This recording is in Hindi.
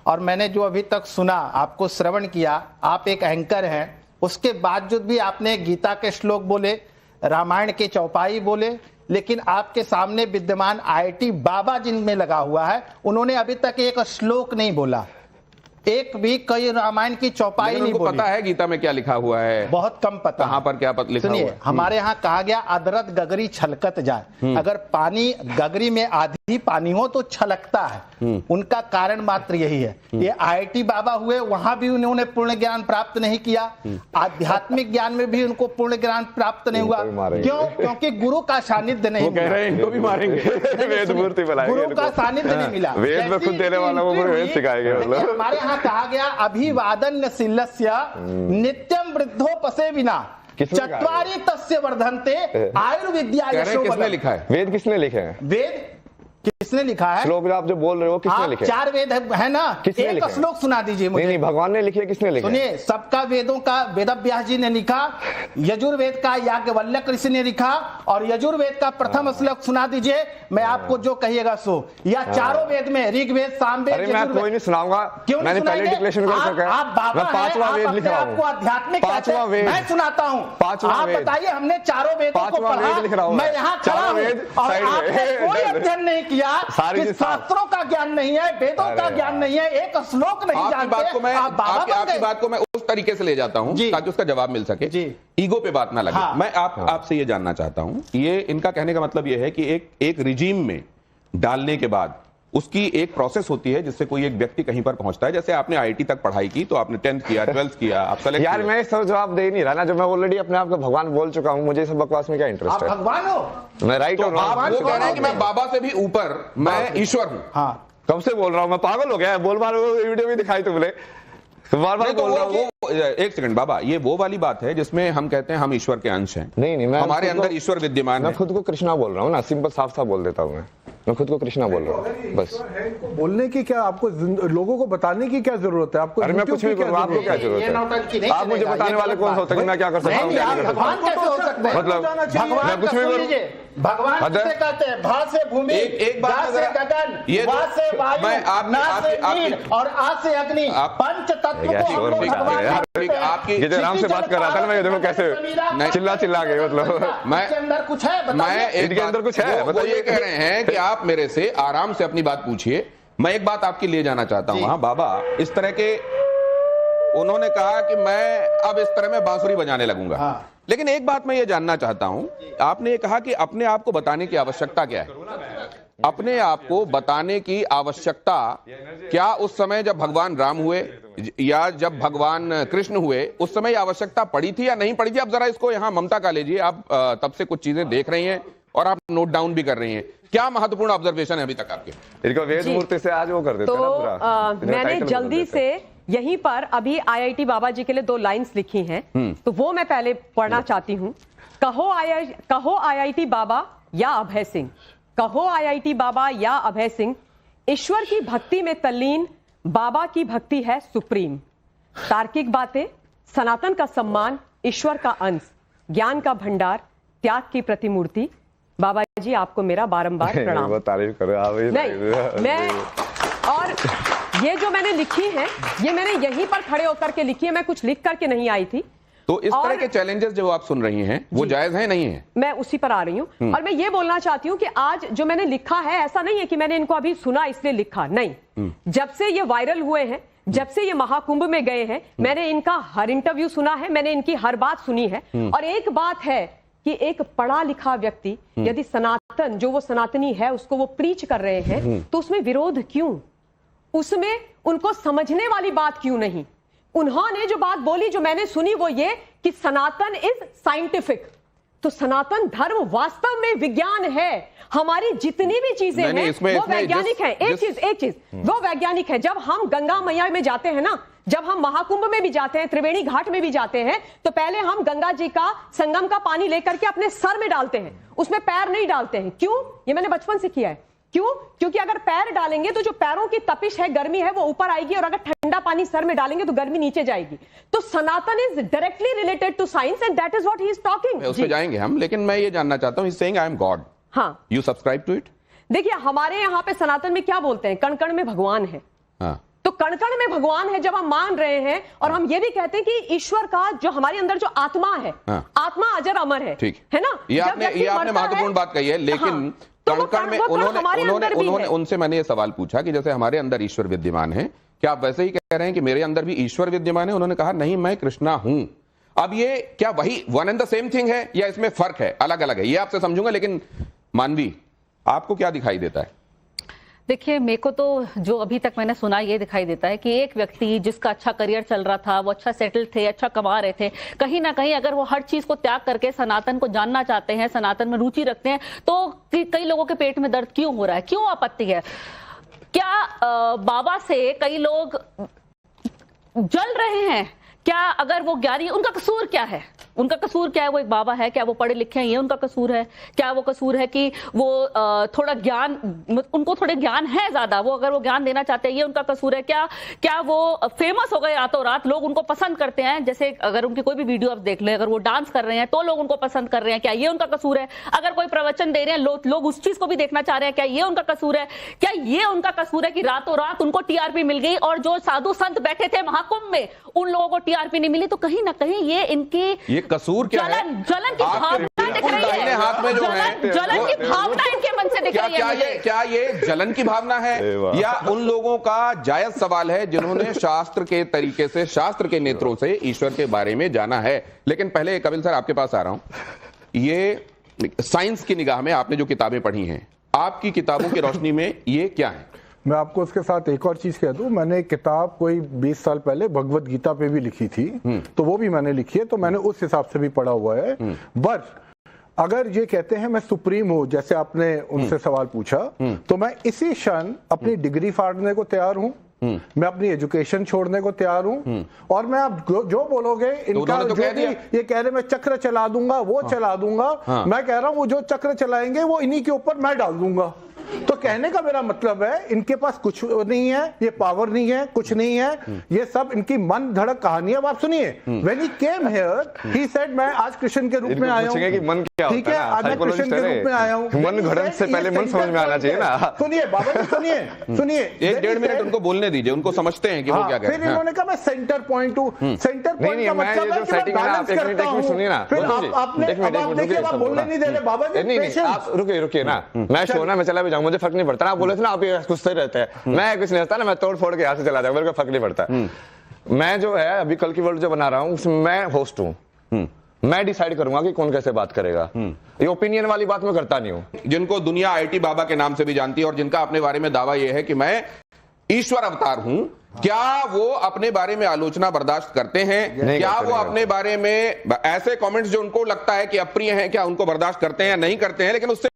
और मैंने जो अभी तक सुना, आपको श्रवण किया, आप एक एंकर हैं, उसके बावजूद भी आपने गीता के श्लोक बोले, रामायण के चौपाई बोले, लेकिन आपके सामने विद्यमान आईआईटी बाबा जिनमें लगा हुआ है, उन्होंने अभी तक एक श्लोक नहीं बोला, एक भी कई रामायण की चौपाई नहीं बोली। पता है गीता में क्या लिखा हुआ है? बहुत कम पता। कहां पर क्या लिखा हुआ है? हमारे यहाँ कहा गया अदरत गगरी छलकत जाए। अगर पानी गगरी में आधी पानी हो तो छलकता है। उनका कारण मात्र यही है। ये आईआईटी बाबा हुए, वहां भी उन्होंने पूर्ण ज्ञान प्राप्त नहीं किया, आध्यात्मिक ज्ञान में भी उनको पूर्ण ज्ञान प्राप्त नहीं हुआ। क्यों? क्योंकि गुरु का सानिध्य नहीं कह रहे हैं इनको भी मारेंगे। गुरु का सानिध्य नहीं मिला। वेद में खुद देने वाला वो वेद सिखाएंगे। मतलब हमारे यहाँ कहा गया अभिवादन शीलस्य नित्यम वृद्धोपसे विना चत्वारि तस्य वर्धन्ते आयुर्विद्या यशो। किसने लिखा है? वेद किसने लिखे हैं? वेद किसने लिखा है? श्लोक आप जो बोल रहे हो किसने लिखे? 4 वेद है ना, एक श्लोक सुना दीजिए मुझे। नहीं, भगवान ने लिखे, किसने लिखे? सुनिए, सबका वेदों का वेद व्यास जी ने लिखा, यजुर्वेद का याज्ञवल्क्य ऋषि ने लिखा, और यजुर्वेद का प्रथम श्लोक सुना दीजिए, मैं आपको जो कहिएगा सो। या चारों वेद में, ऋग्वेद, सामवेद, अरे मैं कोई नहीं सुनाऊंगा, मैंने पहले डिक्लेरेशन कर रखा है। आप बाबा हैं, 5वां वेद लिख रहा हूं। आपको आध्यात्मिक 5वां वेद मैं सुनाता हूं। 5वां वेद आप बताइए, हमने चारों वेदों को पढ़ा, लिख रहा हूं मैं यहाँ खड़ा हूं और आपने कोई अध्ययन नहीं किया, शास्त्रों का ज्ञान नहीं है, वेदों का ज्ञान नहीं है, एक श्लोक नहीं जानते। आपकी बात को मैं उस तरीके से ले जाता हूं ताकि उसका जवाब मिल सके, ईगो पे बात ना लगे। मैं आपसे ये जानना चाहता हूं, ये इनका कहने का मतलब ये है कि एक रिजीम में डालने के बाद उसकी एक प्रोसेस होती है जिससे कोई एक व्यक्ति कहीं पर पहुंचता है। जैसे आपने आईआईटी तक पढ़ाई की, तो आपने 10th किया, 12th किया, आप सेलेक्ट। यार मैं सब जवाब दे नहीं रहा ना, जो मैं ऑलरेडी अपने आप को भगवान बोल चुका हूं, मुझे सब बकवास में क्या इंटरेस्ट है? आप भगवान हो? मैं राइट हूं। आप वो कह रहे हैं कि मैं बाबा से भी ऊपर, मैं ईश्वर हूं। हाँ, कब से बोल रहा हूं? मैं पागल हो गया? बोल बार वीडियो भी दिखाई तुमने, बार बार बोल रहा हूं। एक सेकंड बाबा, ये वो वाली बात है जिसमें हम कहते हैं हम ईश्वर के अंश हैं। नहीं, मैं हमारे अंदर ईश्वर विद्यमान है। मैं खुद को कृष्णा बोल रहा हूँ ना, सिंपल साफ साफ बोल देता हूँ। मैं खुद को कृष्णा बोल रहा हूँ बस। बोलने की क्या, आपको लोगों को बताने की क्या जरूरत है? आपको अरे मैं कुछ भी करूँ, आपको क्या जरूरत है? आप मुझे बताने वाले कौन होते हैं कि मैं क्या कर सकता हूँ? भगवान कैसे हो सकते हैं? मतलब मैं कुछ भी करूँ? भगवान किसे कहते हैं? भा से भूमि, एक बात से गगन, वा से वायु, ना से नील और आ से अग्नि, पंच तत्व को हम लोग भगवान। आपकी आराम से बात कर रहा था ना मैं, देखो कैसे चिल्ला गए। मतलब मैं अंदर कुछ है, मैं इनके अंदर कुछ है। वो ये कह रहे हैं कि आप मेरे से आराम से अपनी बात पूछिए। मैं एक बात आपकी ले जाना चाहता हूं। हाँ बाबा, इस तरह के उन्होंने कहा कि मैं अब इस तरह में बांसुरी बजाने लगूंगा। हाँ। लेकिन एक बात मैं ये जानना चाहता हूं, आपने ये कहा कि अपने आप को बताने की आवश्यकता क्या है? अपने आप को बताने की आवश्यकता क्या उस समय जब भगवान राम हुए या जब भगवान कृष्ण हुए, उस समय आवश्यकता पड़ी थी या नहीं पड़ी थी? आप जरा इसको यहाँ ममता का लीजिए, आप तब से कुछ चीजें देख रही हैं और आप नोट डाउन भी कर रही हैं। क्या महत्वपूर्ण ऑब्जर्वेशन है अभी तक आपके? इनको वेद मूर्ति से आज वो कर देते हैं ना पूरा। मैंने जल्दी से यहीं पर अभी आईआईटी बाबा जी के लिए 2 लाइंस लिखी हैं, तो वो मैं पहले पढ़ना चाहती हूँ। कहो आईआईटी बाबा या अभय सिंह, कहो आईआईटी बाबा या अभय सिंह, ईश्वर की भक्ति में तल्लीन बाबा की भक्ति है सुप्रीम। तार्किक बातें, सनातन का सम्मान, ईश्वर का अंश, ज्ञान का भंडार, त्याग की प्रतिमूर्ति। बाबा जी आपको मेरा बारंबार प्रणाम। तारीफ करो आप। नहीं, मैं और ये जो मैंने लिखी है, ये मैंने यहीं पर खड़े होकर के लिखी है, मैं कुछ लिख करके नहीं आई थी। तो इस तरह के चैलेंजेस जो आप सुन रही हैं, वो जायज है नहीं है? मैं उसी पर आ रही हूँ और मैं ये बोलना चाहती हूँ कि आज जो मैंने लिखा है, ऐसा नहीं है कि मैंने इनको अभी सुना इसलिए लिखा, नहीं। जब से ये वायरल हुए हैं, जब से ये महाकुंभ में गए हैं, मैंने इनका हर इंटरव्यू सुना है, मैंने इनकी हर बात सुनी है। और एक बात है कि एक पढ़ा लिखा व्यक्ति यदि सनातन, जो वो सनातनी है, उसको वो प्रीच कर रहे हैं, तो उसमें विरोध क्यों? उसमें उनको समझने वाली बात क्यों नहीं? उन्होंने जो बात बोली, जो मैंने सुनी, वो ये कि सनातन इज साइंटिफिक। तो सनातन धर्म वास्तव में विज्ञान है। हमारी जितनी भी चीजें हैं वो वैज्ञानिक है। एक चीज वो वैज्ञानिक है। जब हम गंगा मैया में जाते हैं ना, जब हम महाकुंभ में भी जाते हैं, त्रिवेणी घाट में भी जाते हैं, तो पहले हम गंगा जी का संगम का पानी लेकर के अपने सर में डालते हैं, उसमें पैर नहीं डालते हैं। क्यों? ये मैंने बचपन से किया है। क्यों? क्योंकि अगर पैर डालेंगे तो जो पैरों की तपिश है, गर्मी है, वो ऊपर आएगी, और अगर ठंडा पानी सर में डालेंगे तो गर्मी नीचे जाएगी। तो Sanatan is directly related to science and that is what he is talking. उस पे जाएंगे हम, लेकिन मैं ये जानना चाहता हूं, he is saying I am God. हाँ, यू सब्सक्राइब टू इट? देखिए, हमारे यहाँ पे सनातन में क्या बोलते हैं? कण कण में भगवान है। हाँ। तो कण कण में भगवान है जब हम मान रहे हैं, और हम ये भी कहते हैं कि ईश्वर का जो हमारे अंदर जो आत्मा है, आत्मा अजर अमर है, ठीक है ना? ये आपने महत्वपूर्ण बात कही है, लेकिन कण में उन्होंने उनसे मैंने ये सवाल पूछा कि जैसे हमारे अंदर ईश्वर विद्यमान है, क्या आप वैसे ही कह रहे हैं कि मेरे अंदर भी ईश्वर विद्यमान है? उन्होंने कहा नहीं, मैं कृष्णा हूं। अब ये क्या वही one and the same thing है या इसमें फर्क है, अलग अलग है? ये आपसे समझूंगा, लेकिन मानवी आपको क्या दिखाई देता है? देखिए, मेरे को तो जो अभी तक मैंने सुना ये दिखाई देता है कि एक व्यक्ति जिसका अच्छा करियर चल रहा था, वो अच्छा सेटल थे, अच्छा कमा रहे थे, कहीं ना कहीं अगर वो हर चीज को त्याग करके सनातन को जानना चाहते हैं, सनातन में रुचि रखते हैं, तो कई लोगों के पेट में दर्द क्यों हो रहा है, क्यों आपत्ति है? क्या बाबा से कई लोग जल रहे हैं? क्या अगर वो ज्ञानी, उनका कसूर क्या है? उनका कसूर क्या है? वो एक बाबा है, क्या वो पढ़े लिखे हैं, ये उनका कसूर है? क्या वो कसूर है कि वो थोड़ा ज्ञान, उनको थोड़े ज्ञान है ज्यादा, वो अगर वो ज्ञान देना चाहते हैं, ये उनका कसूर है? क्या वो फेमस हो गए रातों रात, लोग उनको पसंद करते हैं? जैसे अगर उनकी कोई भी वीडियो आप देख लें, अगर वो डांस कर रहे हैं तो लोग उनको पसंद कर रहे हैं, क्या ये उनका कसूर है? अगर कोई प्रवचन दे रहे हैं, लोग उस चीज को भी देखना चाह रहे हैं, क्या ये उनका कसूर है? क्या ये उनका कसूर है कि रातों रात उनको टीआरपी मिल गई, और जो साधु संत बैठे थे महाकुंभ में उन लोगों को टीआरपी नहीं मिली? तो कहीं ना कहीं ये इनकी कसूर क्या है? जलन की भावना दिख रही है, हाथ में जो है जलन की भावना इनके मन से दिख रही है। क्या ये जलन की भावना है या उन लोगों का जायज सवाल है जिन्होंने शास्त्र के तरीके से, शास्त्र के नेत्रों से ईश्वर के बारे में जाना है? लेकिन पहले कपिल सर आपके पास आ रहा हूं। ये साइंस की निगाह में आपने जो किताबें पढ़ी हैं, आपकी किताबों की रोशनी में ये क्या है? मैं आपको उसके साथ एक और चीज कह दूं, मैंने एक किताब कोई 20 साल पहले भगवत गीता पे भी लिखी थी, तो वो भी मैंने लिखी है, तो मैंने उस हिसाब से भी पढ़ा हुआ है। बस अगर ये कहते हैं मैं सुप्रीम हूं, जैसे आपने उनसे सवाल पूछा, तो मैं इसी क्षण अपनी डिग्री फाड़ने को तैयार हूं, मैं अपनी एजुकेशन छोड़ने को तैयार हूं, और मैं आप जो बोलोगे इनका तो जो भी ये कह रहे मैं चक्र चला दूंगा, वो चला दूंगा, मैं कह रहा हूं वो जो चक्र चलाएंगे वो इन्हीं के ऊपर मैं डाल दूंगा। तो कहने का मेरा मतलब है इनके पास कुछ नहीं है, ये पावर नहीं है, कुछ नहीं है, ये सब इनकी मन धड़क कहानी है। अब आप सुनिए, when he came here he said मैं आज कृष्ण के रूप में आया हूं, ठीक है, आज मैं कृष्ण के रूप में आया हूं। मन घड़न से पहले मन समझ में आना चाहिए ना। सुनिए बाबा जी, सुनिए 1-1.5 मिनट उनको बोलने दीजिए, उनको समझते हैं कि वो क्या कह रहे हैं। फिर इन्होंने कहा मैं सेंटर पॉइंट हूं, सेंटर पॉइंट का मतलब है कि मैं बैलेंस करता हूं। सुनिए ना, फिर आपने देखिए आप बोलने नहीं दे रहे बाबा जी, नहीं आप रुकिए ना, मैं शो ना मैं चला भी जाऊं, मुझे फर्क नहीं पड़ता। आप बोले थे ना आप ये गुस्से रहते हैं, मैं कुछ नहीं रहता ना, मैं तोड़ फोड़ के यहाँ से चला जाऊं, मेरे को फर्क नहीं पड़ता। मैं जो है अभी कल की वर्ल्ड जो बना रहा हूँ उसमें मैं होस्ट हूँ, मैं डिसाइड करूंगा कि कौन कैसे बात करेगा। ये ओपिनियन वाली बात मैं करता नहीं हूँ। जिनको दुनिया आईटी बाबा के नाम से भी जानती है और जिनका अपने बारे में दावा यह है कि मैं ईश्वर अवतार हूं, क्या वो अपने बारे में आलोचना बर्दाश्त करते हैं? क्या वो अपने बारे में ऐसे कमेंट्स जो उनको लगता है कि अप्रिय हैं, क्या उनको बर्दाश्त करते हैं या नहीं करते हैं? लेकिन उससे